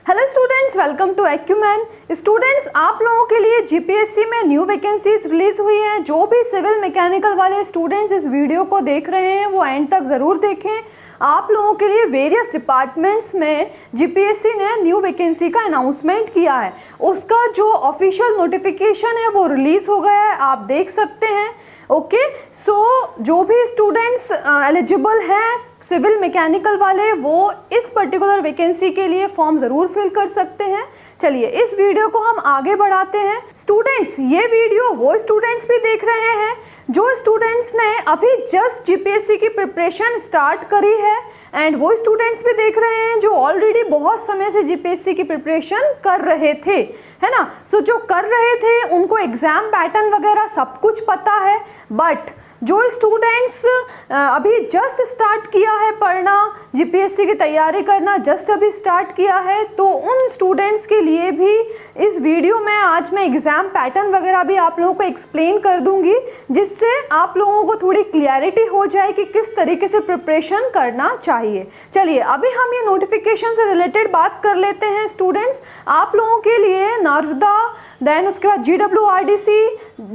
Hello students, welcome to Acumen. Students, आप लोगों के लिए जीपीएससी में न्यू वैकेंसीज रिलीज हुई हैं। जो भी सिविल मैकेनिकल वाले स्टूडेंट्स इस वीडियो को देख रहे हैं वो एंड तक ज़रूर देखें। आप लोगों के लिए वेरियस डिपार्टमेंट्स में जीपीएससी ने न्यू वैकेंसी का अनाउंसमेंट किया है। उसका जो ऑफिशियल नोटिफिकेशन है वो रिलीज़ हो गया है, आप देख सकते हैं। ओके, सो जो भी स्टूडेंट्स एलिजिबल हैं सिविल मैकेनिकल वाले, वो इस पर्टिकुलर वैकेंसी के लिए फॉर्म ज़रूर फिल कर सकते हैं। चलिए इस वीडियो को हम आगे बढ़ाते हैं। स्टूडेंट्स, ये वीडियो वो स्टूडेंट्स भी देख रहे हैं जो स्टूडेंट्स ने अभी जस्ट जीपीएससी की प्रिपरेशन स्टार्ट करी है, एंड वो स्टूडेंट्स भी देख रहे हैं जो ऑलरेडी बहुत समय से जीपीएससी की प्रिपरेशन कर रहे थे, है ना। सो जो कर रहे थे उनको एग्ज़ाम पैटर्न वगैरह सब कुछ पता है, बट जो स्टूडेंट्स अभी जस्ट स्टार्ट किया है पढ़ना, जीपीएससी की तैयारी करना जस्ट अभी स्टार्ट किया है, तो उन स्टूडेंट्स के लिए भी इस वीडियो में आज मैं एग्ज़ाम पैटर्न वगैरह भी आप लोगों को एक्सप्लेन कर दूंगी, जिससे आप लोगों को थोड़ी क्लियरिटी हो जाए कि किस तरीके से प्रिपरेशन करना चाहिए। चलिए अभी हम ये नोटिफिकेशन से रिलेटेड बात कर लेते हैं। स्टूडेंट्स, आप लोगों के लिए नर्मदा, देन उसके बाद GWRDC,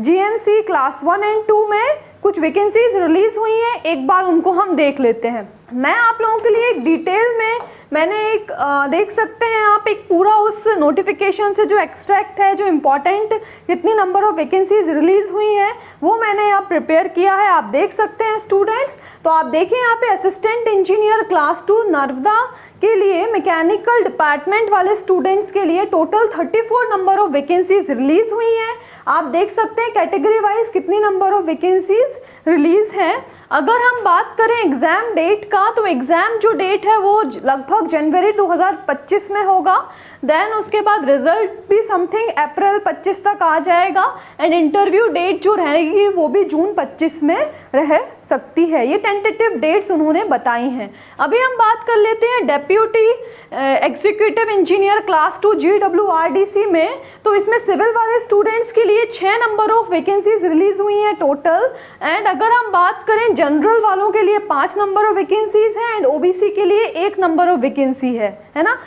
GMC क्लास 1 एंड 2 में कुछ वैकेंसीज रिलीज हुई हैं। एक बार उनको हम देख लेते हैं। मैं आप लोगों के लिए एक डिटेल में मैंने एक देख सकते हैं आप एक पूरा उस नोटिफिकेशन से जो एक्सट्रैक्ट है, जो इम्पॉर्टेंट कितनी नंबर ऑफ वैकेंसीज रिलीज हुई हैं वो मैंने यहाँ प्रिपेयर किया है, आप देख सकते हैं स्टूडेंट्स। तो आप देखें यहाँ पे असिस्टेंट इंजीनियर क्लास 2 नर्मदा के लिए मैकेनिकल डिपार्टमेंट वाले स्टूडेंट्स के लिए total 34 number of vacancies release हुई हैं। आप देख सकते हैं कैटेगरी वाइज कितनी नंबर ऑफ वैकेंसीज रिलीज हैं। अगर हम बात करें एग्ज़ाम डेट का, तो एग्ज़ाम जो डेट है वो लगभग जनवरी 2025 में होगा। देन उसके बाद रिजल्ट भी समथिंग अप्रैल 25 तक आ जाएगा, एंड इंटरव्यू डेट जो रहेगी वो भी जून 25 में रह सकती है। ये टेंटेटिव डेट्स उन्होंने बताई हैं। अभी हम बात कर लेते हैं deputy executive engineer class 2 GWRDC में। तो इसमें सिविल वाले स्टूडेंट्स के लिए 6 नंबर ऑफ वैकेंसीज रिलीज हुई हैं टोटल, एंड अगर हम बात करें जनरल वालों के लिए 5 नंबर ऑफ वैकेंसीज हैं, एंड ओबीसी के लिए 1 नंबर ऑफ वैकेंसी है ना।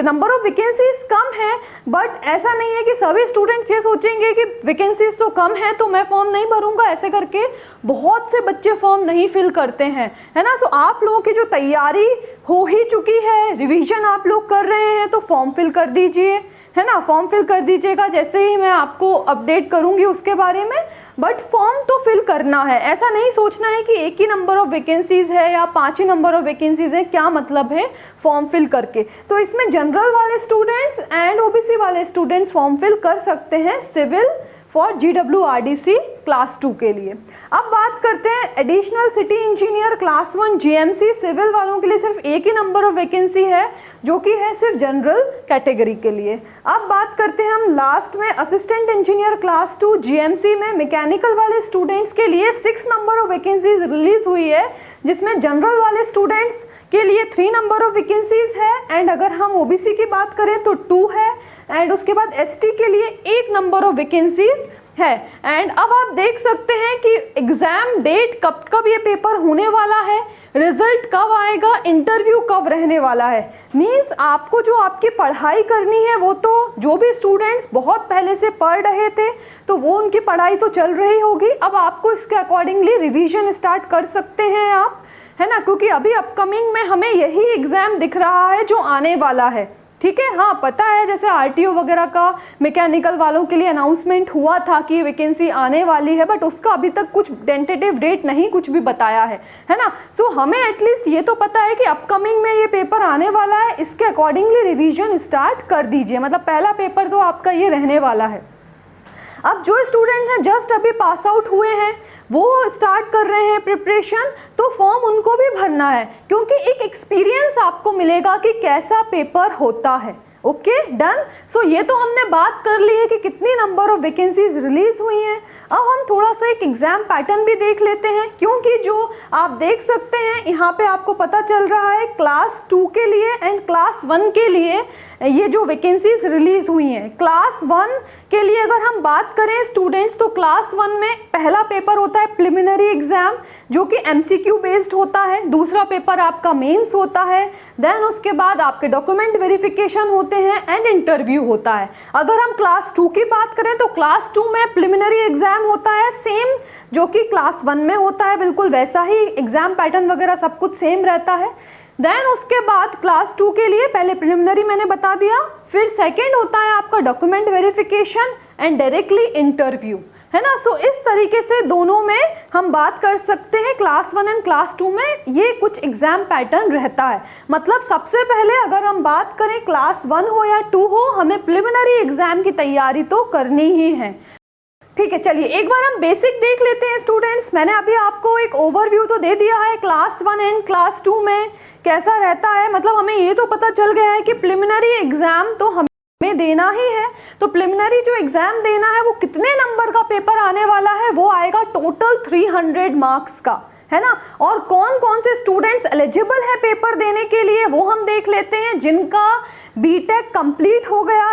नंबर ऑफ वैकेंसीज कम है, बट ऐसा नहीं है कि सभी स्टूडेंट्स ये सोचेंगे कि वैकेंसीज तो कम है तो मैं फॉर्म नहीं भरूंगा। ऐसे करके बहुत से बच्चे फॉर्म नहीं फिल करते हैं, है ना। सो आप लोगों की जो तैयारी हो ही चुकी है, रिवीजन आप लोग कर रहे हैं, तो फॉर्म फिल कर दीजिए, है ना। फॉर्म फिल कर दीजिएगा जैसे ही मैं आपको अपडेट करूंगी उसके बारे में, बट फॉर्म तो फिल करना है। ऐसा नहीं सोचना है कि 1 ही नंबर ऑफ वैकेंसीज है या 5 ही नंबर ऑफ वैकेंसीज है, क्या मतलब है फॉर्म फिल करके। तो इसमें जनरल वाले स्टूडेंट्स एंड ओबीसी वाले स्टूडेंट्स फॉर्म फिल कर सकते हैं सिविल फॉर GWRDC क्लास 2 के लिए। अब बात करते हैं additional city engineer class 1 GMC civil वालों के लिए सिर्फ 1 ही नंबर ऑफ वैकेंसी है, जो कि है सिर्फ जनरल कैटेगरी के लिए। अब बात करते हैं हम लास्ट में असिस्टेंट इंजीनियर क्लास 2 GMC में मैकेनिकल वाले स्टूडेंट्स के लिए 6 नंबर ऑफ वैकेंसीज रिलीज हुई है, जिसमें जनरल वाले स्टूडेंट्स के लिए 3 नंबर ऑफ वैकेंसीज है, एंड अगर हम ओबीसी की बात करें तो 2 है, एंड उसके बाद एसटी के लिए 1 नंबर ऑफ वैकेंसीज है। एंड अब आप देख सकते हैं कि एग्जाम डेट कब ये पेपर होने वाला है, रिजल्ट कब आएगा, इंटरव्यू कब रहने वाला है। मीन्स आपको जो आपकी पढ़ाई करनी है वो तो जो भी स्टूडेंट्स बहुत पहले से पढ़ रहे थे तो वो उनकी पढ़ाई तो चल रही होगी। अब आपको इसके अकॉर्डिंगली रिवीजन स्टार्ट कर सकते हैं आप, है ना, क्योंकि अभी अपकमिंग में हमें यही एग्ज़ाम दिख रहा है जो आने वाला है। ठीक है, हाँ पता है, जैसे RTO वगैरह का मैकेनिकल वालों के लिए अनाउंसमेंट हुआ था कि वैकेंसी आने वाली है, बट उसका अभी तक कुछ टेंटेटिव डेट नहीं कुछ भी बताया है ना। सो हमें एटलीस्ट ये तो पता है कि अपकमिंग में ये पेपर आने वाला है, इसके अकॉर्डिंगली रिवीजन स्टार्ट कर दीजिए। मतलब पहला पेपर तो आपका ये रहने वाला है। अब जो स्टूडेंट्स हैं जस्ट अभी पास आउट हुए हैं वो स्टार्ट कर रहे हैं प्रिपरेशन, तो फॉर्म उनको भी भरना है, क्योंकि एक एक्सपीरियंस आपको मिलेगा कि कैसा पेपर होता है। Okay done. सो ये तो हमने बात कर ली है कि कितनी नंबर ऑफ वैकेंसीज रिलीज हुई हैं। अब हम थोड़ा सा एक एग्जाम पैटर्न भी देख लेते हैं, क्योंकि जो आप देख सकते हैं यहाँ पे आपको पता चल रहा है क्लास 2 के लिए एंड क्लास 1 के लिए ये जो वैकेंसीज रिलीज हुई हैं। क्लास 1 के लिए अगर हम बात करें स्टूडेंट्स, तो क्लास 1 में पहला पेपर होता है प्रिलिमिनरी एग्जाम जो कि MCQ बेस्ड होता है, दूसरा पेपर आपका मेंस होता है, देन उसके बाद आपके डॉक्यूमेंट वेरिफिकेशन होता होते हैं एंड इंटरव्यू होता है। अगर हम क्लास 2 की बात करें तो क्लास 2 में प्रिलिमिनरी एग्जाम होता है, सेम जो कि क्लास 1 में होता है, बिल्कुल वैसा ही एग्जाम पैटर्न वगैरह सब कुछ सेम रहता है। देन उसके बाद क्लास 2 के लिए पहले प्रिलिमिनरी मैंने बता दिया, फिर सेकेंड होता है आपका document verification and directly interview, है ना। सो इस तरीके से दोनों में हम बात कर सकते हैं। क्लास 1 एंड क्लास 2 में ये कुछ एग्जाम पैटर्न रहता है। मतलब सबसे पहले अगर हम बात करें क्लास 1 हो या 2 हो, हमें प्रिलिमिनरी एग्जाम की तैयारी तो करनी ही है। ठीक है, चलिए एक बार हम बेसिक देख लेते हैं स्टूडेंट्स। मैंने अभी आपको एक ओवरव्यू तो दे दिया है क्लास 1 एंड क्लास 2 में कैसा रहता है। मतलब हमें ये तो पता चल गया है कि प्रिलिमिनरी एग्जाम तो हमें देना ही है। तो प्रिलिमिनरी जो एग्जाम देना है वो कितने नंबर का पेपर आने वाला है, वो आएगा टोटल 300 मार्क्स का, है ना। और कौन कौन से स्टूडेंट्स एलिजिबल है पेपर देने के लिए वो हम देख लेते हैं। जिनका बीटेक कंप्लीट हो गया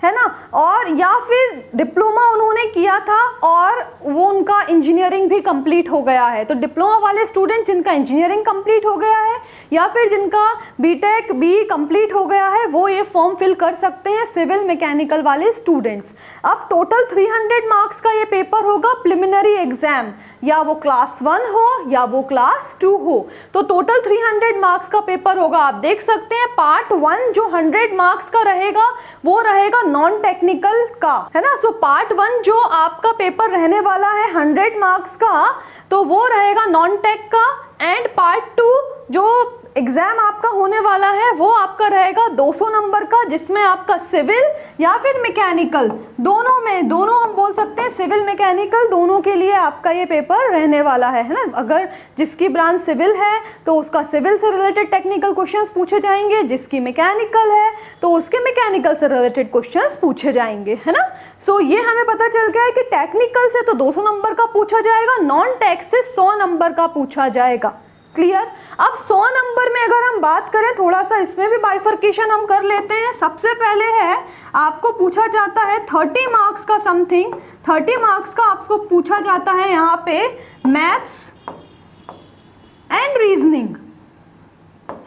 है ना, और या फिर डिप्लोमा उन्होंने किया था और वो उनका इंजीनियरिंग भी कंप्लीट हो गया है। तो डिप्लोमा वाले स्टूडेंट जिनका इंजीनियरिंग कंप्लीट हो गया है या फिर जिनका बीटेक बी कंप्लीट हो गया है वो ये फॉर्म फिल कर सकते हैं, सिविल मैकेनिकल वाले स्टूडेंट्स। अब टोटल 300 मार्क्स का ये पेपर होगा प्रिलिमिनरी एग्जाम, या वो क्लास 1 हो या वो क्लास 2 हो। तो टोटल 300 मार्क्स का पेपर होगा। आप देख सकते हैं पार्ट 1 जो 100 मार्क्स का रहेगा वो रहेगा नॉन टेक्निकल का, है ना। सो पार्ट 1 जो आपका पेपर रहने वाला है 100 मार्क्स का, तो वो रहेगा नॉन टेक का। एंड पार्ट 2 जो एग्जाम आपका होने वाला है वो आपका रहेगा 200 नंबर का, जिसमें आपका सिविल या फिर मैकेनिकल दोनों में, दोनों हम बोल सकते हैं सिविल मैकेनिकल दोनों के लिए आपका ये पेपर रहने वाला है ना। अगर जिसकी ब्रांच सिविल है तो उसका सिविल से रिलेटेड टेक्निकल क्वेश्चंस पूछे जाएंगे, जिसकी मैकेनिकल है तो उसके मैकेनिकल से रिलेटेड क्वेश्चंस पूछे जाएंगे, है ना। सो ये हमें पता चल गया है कि टेक्निकल से तो 200 नंबर का पूछा जाएगा, नॉन टेक से 100 नंबर का पूछा जाएगा। क्लियर। अब 100 नंबर में अगर हम बात करें, थोड़ा सा इसमें भी बाइफर्केशन हम कर लेते हैं। सबसे पहले है आपको पूछा जाता है 30 मार्क्स का समथिंग, 30 मार्क्स का आपको पूछा जाता है यहाँ पे मैथ्स एंड रीजनिंग,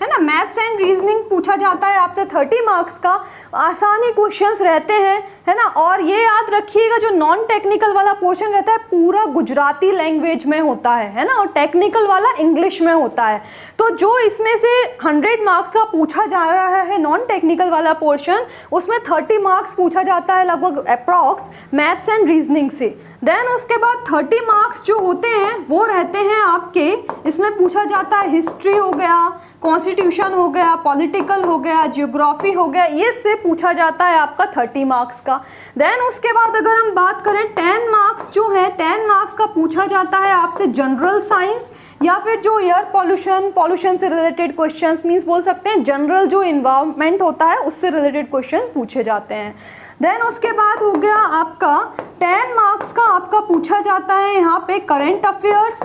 है ना। मैथ्स एंड रीजनिंग पूछा जाता है आपसे 30 मार्क्स का। आसानी क्वेश्चंस रहते हैं, है ना। और ये याद रखिएगा जो नॉन टेक्निकल वाला पोर्शन रहता है पूरा गुजराती लैंग्वेज में होता है ना, और टेक्निकल वाला इंग्लिश में होता है। तो जो इसमें से 100 मार्क्स का पूछा जा रहा है नॉन टेक्निकल वाला पोर्शन, उसमें 30 मार्क्स पूछा जाता है लगभग अप्रॉक्स मैथ्स एंड रीजनिंग से। देन उसके बाद 30 मार्क्स जो होते हैं वो रहते हैं आपके, इसमें पूछा जाता है हिस्ट्री हो गया, कॉन्स्टिट्यूशन हो गया, पॉलिटिकल हो गया, जियोग्राफी हो गया, ये से पूछा जाता है आपका 30 मार्क्स का। देन उसके बाद अगर हम बात करें 10 मार्क्स जो है, 10 मार्क्स का पूछा जाता है आपसे जनरल साइंस या फिर जो एयर पॉल्यूशन से रिलेटेड क्वेश्चंस, मींस बोल सकते हैं जनरल जो इन्वायरमेंट होता है उससे रिलेटेड क्वेश्चन पूछे जाते हैं। देन उसके बाद हो गया आपका 10 मार्क्स का आपका पूछा जाता है यहाँ पे करंट अफेयर्स।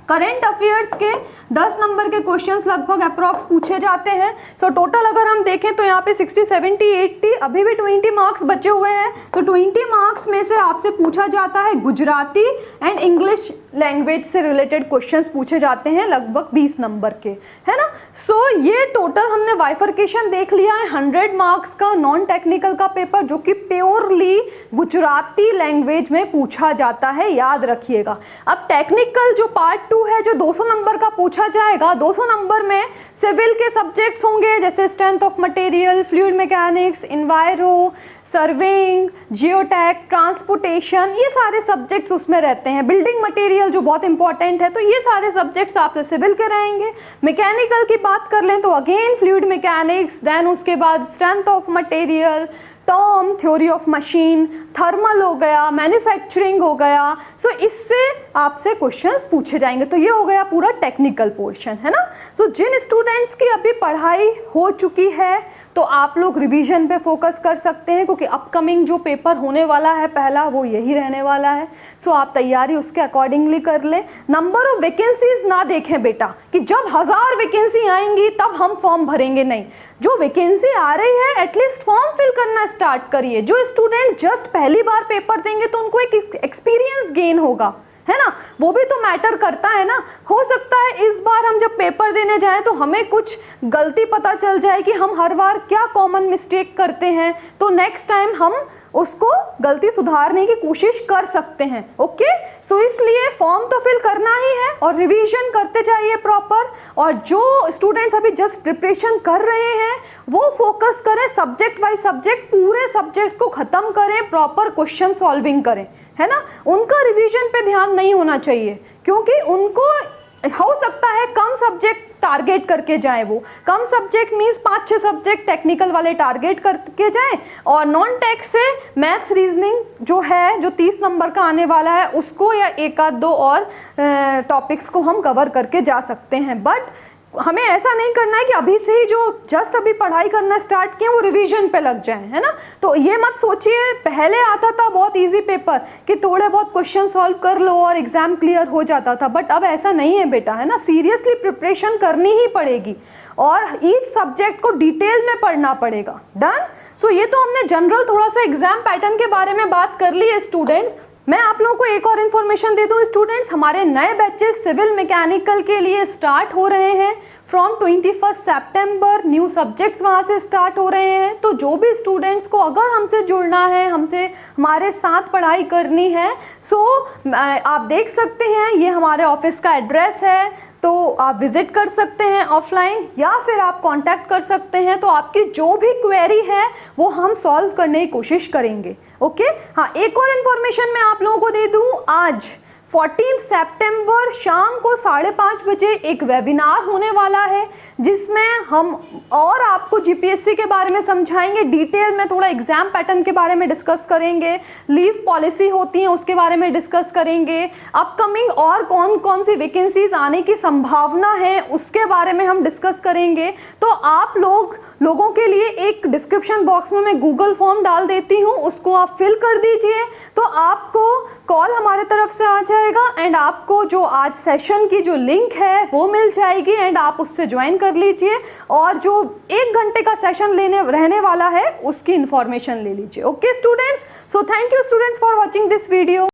करंट अफेयर्स के 10 नंबर के क्वेश्चंस लगभग अप्रॉक्स पूछे जाते हैं। सो टोटल अगर हम देखें तो यहाँ पे 60, 70, 80 अभी भी 20 मार्क्स बचे हुए हैं। तो 20 मार्क्स में से आपसे पूछा जाता है गुजराती एंड इंग्लिश लैंग्वेज से रिलेटेड क्वेश्चंस पूछे जाते हैं लगभग 20 नंबर के, है ना। सो ये टोटल हमने बाइफर्केशन देख लिया है 100 मार्क्स का नॉन टेक्निकल का पेपर जो कि प्योरली गुजराती लैंग्वेज में पूछा जाता है, याद रखिएगा। अब टेक्निकल जो पार्ट 2 है जो 200 नंबर का पूछा जाएगा, 200 नंबर में सिविल के सब्जेक्ट्स होंगे जैसे strength of material, fluid mechanics, इन्वायरो, surveying, geotech, transportation, ये सारे सब्जेक्ट्स उसमें रहते हैं। बिल्डिंग मटेरियल जो बहुत इंपॉर्टेंट है, तो ये सारे सब्जेक्ट्स आपसे सिविल के रहेंगे। मैकेनिकल की बात कर लें तो अगेन फ्लूइड मैकेनिक्स, देन उसके बाद strength of material, term, theory of machine, thermal हो गया, मैन्युफैक्चरिंग हो गया। सो इससे आपसे क्वेश्चंस पूछे जाएंगे। तो ये हो गया पूरा टेक्निकल पोर्शन, है ना। सो जिन स्टूडेंट्स की अभी पढ़ाई हो चुकी है तो आप लोग रिवीजन पे फोकस कर सकते हैं, क्योंकि अपकमिंग जो पेपर होने वाला है पहला वो यही रहने वाला है। सो आप तैयारी उसके अकॉर्डिंगली कर लें। नंबर ऑफ वैकेंसीज ना देखें बेटा कि जब 1000 वैकेंसी आएंगी तब हम फॉर्म भरेंगे, नहीं। जो वैकेंसी आ रही है एटलीस्ट फॉर्म फिल करना स्टार्ट करिए। जो स्टूडेंट जस्ट पहली बार पेपर देंगे तो उनको एक एक्सपीरियंस गेन होगा, है ना, वो भी तो मैटर करता है ना। हो सकता है इस बार हम जब पेपर देने जाएं तो हमें कुछ गलती पता चल जाए कि हम हर बार क्या कॉमन मिस्टेक करते हैं, तो नेक्स्ट टाइम हम उसको गलती सुधारने की कोशिश कर सकते हैं। ओके, सो इसलिए फॉर्म तो फिल करना ही है और रिवीजन करते जाइए प्रॉपर। और जो स्टूडेंट्स अभी जस्ट प्रिपरेशन कर रहे हैं वो फोकस करें सब्जेक्ट बाय सब्जेक्ट, पूरे सब्जेक्ट को खत्म करें, प्रॉपर क्वेश्चन सॉल्विंग करें, है ना। उनका रिवीजन पे ध्यान नहीं होना चाहिए, क्योंकि उनको हो सकता है कम सब्जेक्ट टारगेट करके जाए, वो कम सब्जेक्ट मीन्स 5-6 सब्जेक्ट टेक्निकल वाले टारगेट करके जाए, और नॉन टेक से मैथ्स रीजनिंग जो है, जो 30 नंबर का आने वाला है, उसको या एक आध दो और टॉपिक्स को हम कवर करके जा सकते हैं। बट हमें ऐसा नहीं करना है कि अभी से ही जो जस्ट अभी पढ़ाई करना स्टार्ट किए वो रिवीजन पे लग जाए, है ना। तो ये मत सोचिए पहले आता था बहुत इजी पेपर कि थोड़े बहुत क्वेश्चन सॉल्व कर लो और एग्जाम क्लियर हो जाता था, बट अब ऐसा नहीं है बेटा, है ना। सीरियसली प्रिपरेशन करनी ही पड़ेगी और ईच सब्जेक्ट को डिटेल में पढ़ना पड़ेगा। डन। सो ये तो हमने जनरल थोड़ा सा एग्जाम पैटर्न के बारे में बात कर ली है स्टूडेंट्स। मैं आप लोगों को एक और इन्फॉर्मेशन दे दूं स्टूडेंट्स, हमारे नए बैचेस सिविल मैकेनिकल के लिए स्टार्ट हो रहे हैं फ्रॉम 21 सितंबर। न्यू सब्जेक्ट्स वहाँ से स्टार्ट हो रहे हैं। तो जो भी स्टूडेंट्स को अगर हमसे जुड़ना है, हमसे हमारे साथ पढ़ाई करनी है, सो आप देख सकते हैं ये हमारे ऑफिस का एड्रेस है, तो आप विजिट कर सकते हैं ऑफलाइन, या फिर आप कांटेक्ट कर सकते हैं। तो आपकी जो भी क्वेरी है वो हम सॉल्व करने की कोशिश करेंगे। ओके, हाँ, एक और इन्फॉर्मेशन मैं आप लोगों को दे दूं, आज 14 सितंबर शाम को 5:30 बजे एक वेबिनार होने वाला है, जिसमें हम और आपको जीपीएससी के बारे में समझाएंगे, डिटेल में थोड़ा एग्जाम पैटर्न के बारे में डिस्कस करेंगे, लीव पॉलिसी होती है उसके बारे में डिस्कस करेंगे, अपकमिंग और कौन कौन सी वैकेंसीज आने की संभावना है उसके बारे में हम डिस्कस करेंगे। तो आप लोगों के लिए एक डिस्क्रिप्शन बॉक्स में मैं गूगल फॉर्म डाल देती हूँ, उसको आप फिल कर दीजिए, तो आपको कॉल हमारे तरफ से आ जाएगा एंड आपको जो आज सेशन की जो लिंक है वो मिल जाएगी एंड आप उससे ज्वाइन कर लीजिए, और जो 1 घंटे का सेशन रहने वाला है उसकी इंफॉर्मेशन ले लीजिए। Okay students, so thank you students for watching this video.